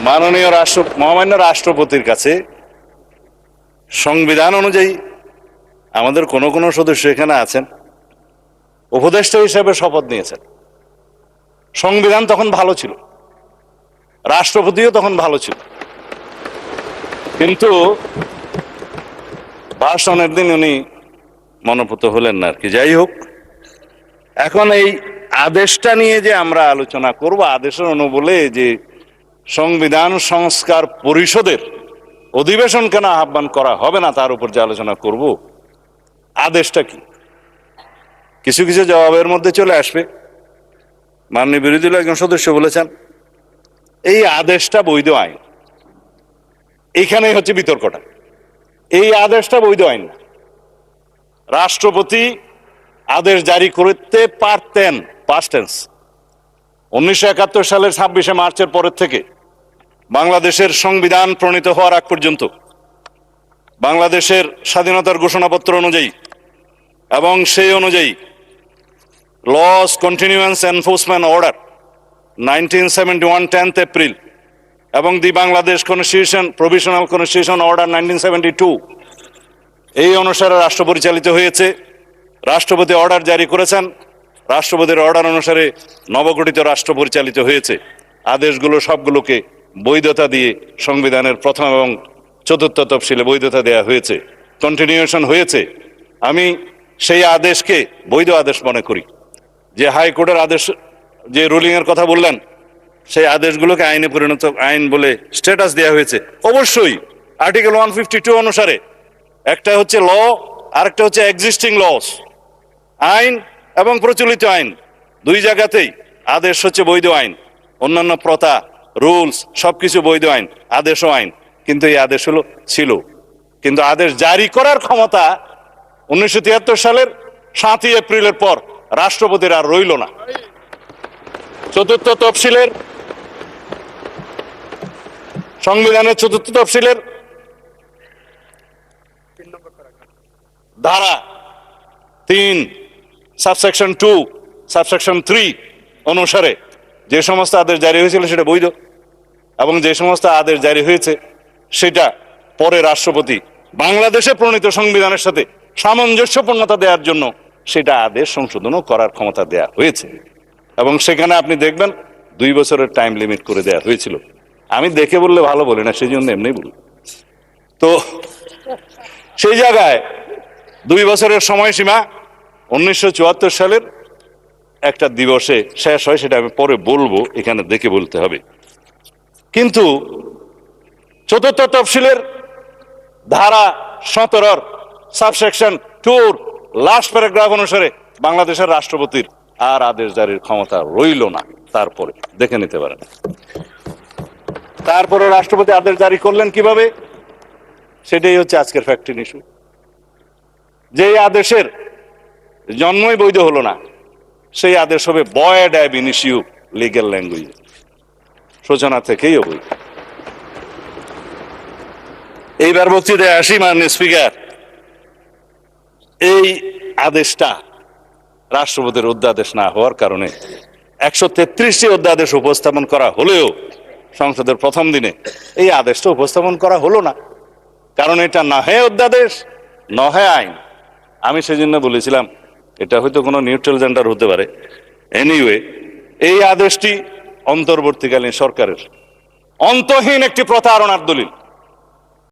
মহামান্য রাষ্ট্রপতির কাছে সংবিধান অনুযায়ী আমাদের কোন কোন সদস্য এখানে আছেন উপদেষ্টা হিসেবে শপথ নিয়েছেন। সংবিধান তখন ভালো ছিল, রাষ্ট্রপতিও তখন ভালো ছিল, কিন্তু ভাষণের দিন উনি মনোপুত হলেন না আর কি। যাই হোক, এখন এই আদেশটা নিয়ে যে আমরা আলোচনা করব, আদেশের অনুবলে যে সংবিধান সংস্কার পরিষদের অধিবেশন কেন আহ্বান করা হবে না তার উপর যে আলোচনা করব, আদেশটা কি, কিছু কিছু জবাবের মধ্যে চলে আসবে। মাননীয় বিরোধী দলের একজন সদস্য বলেছেন এই আদেশটা বৈধ আইন। এইখানেই হচ্ছে বিতর্কটা। এই আদেশটা বৈধ আইন না। রাষ্ট্রপতি আদেশ জারি করতে পারতেন, পাস্ট টেন্স। 1971 সালের 26শে মার্চের পরের থেকে বাংলাদেশের সংবিধান প্রণীত হওয়ার আগ পর্যন্ত বাংলাদেশের স্বাধীনতার ঘোষণাপত্র অনুযায়ী এবং সেই অনুযায়ী laws continuance enforcement order 1971 10th April এবং the Bangladesh constitution provisional constitution order 1972 এই অনুসারে রাষ্ট্র পরিচালিত হয়েছে। রাষ্ট্রপতি অর্ডার জারি করেছেন, রাষ্ট্রপতির অর্ডার অনুসারে নবগঠিত রাষ্ট্র পরিচালিত হয়েছে। আদেশগুলো সবগুলোকে বৈধতা দিয়ে সংবিধানের প্রথম এবং চতুর্থ তফসিলে বৈধতা দেওয়া হয়েছে, কন্টিনিউশন হয়েছে। আমি সেই আদেশকে বৈধ আদেশ মনে করি। যে হাইকোর্টের আদেশ, যে রুলিং এর কথা বললেন, সেই আদেশগুলোকে আইনে পরিণত আইন বলে স্ট্যাটাস দেওয়া হয়েছে। অবশ্যই আর্টিকেল 152 অনুসারে একটা হচ্ছে ল আর একটা হচ্ছে এক্সিস্টিং লস। আইন এবং প্রচলিত আইন দুই জায়গাতেই আদেশ হচ্ছে বৈধ আইন। অন্যান্য প্রথা, রুলস সবকিছু বৈধ আইন, আদেশও আইন। কিন্তু এই আদেশ ছিল, কিন্তু আদেশ জারি করার ক্ষমতা 1973 সালের 7ই এপ্রিলের পর রাষ্ট্রপতির আর রইল না। চতুর্থ তফসিলের সংবিধানের চতুর্থ তফসিলের ধারা 3 সাবসেকশন 2 সাবসেকশন 3 অনুসারে যে সমস্ত আদেশ জারি হয়েছিল সেটা বৈধ, এবং যে সমস্ত আদেশ জারি হয়েছে সেটা পরে রাষ্ট্রপতি বাংলাদেশে প্রণীত সংবিধানের সাথে সামঞ্জস্যপূর্ণতা দেওয়ার জন্য সেটা আদেশ সংশোধনও করার ক্ষমতা দেয়া হয়েছে। এবং সেখানে আপনি দেখবেন 2 বছরের টাইম লিমিট করে দেওয়া হয়েছিল। আমি দেখে বললে ভালো বলি না, সেই জন্য এমনি বলি। তো সেই জায়গায় 2 বছরের সময়সীমা 1974 সালের একটা দিবসে শেষ হয়, সেটা আমি পরে বলবো, এখানে দেখে বলতে হবে। কিন্তু চতুর্থ তফসিলের ধারা 17 সাবসেকশন 2 লাস্ট প্যারাগ্রাফ অনুসারে বাংলাদেশের রাষ্ট্রপতির আর আদেশ জারির ক্ষমতা রইল না। তারপরে দেখে নিতে পারেন। তারপরে রাষ্ট্রপতি আদেশ জারি করলেন কিভাবে, সেটাই হচ্ছে আজকের ফ্যাক্টর ইস্যু। যে আদেশের জন্মই বৈধ হলো না, সেই আদেশ হবে ভয়েড অ্যাব ইনিশিও লিগ্যাল ল্যাঙ্গুয়েজ, সূচনা থেকেই অবৈধ। এইবার বক্তৃতায় আসি। মাননীয় স্পিকার, এই আদেশটা রাষ্ট্রপতির অধ্যাদেশ না হওয়ার কারণে 133টি অধ্যাদেশ উপস্থাপন করা হলেও সংসদের প্রথম দিনে এই আদেশটা উপস্থাপন করা হলো না, কারণ এটা না হয় অধ্যাদেশ না হয় আইন। আমি সেজন্য বলেছিলাম এটা হয়তো কোনো নিউট্রাল জেন্ডার হতে পারে। এনিওয়ে, এই আদেশটি অন্তর্বর্তীকালীন সরকারের অন্তহীন একটি প্রতারণার দলিল।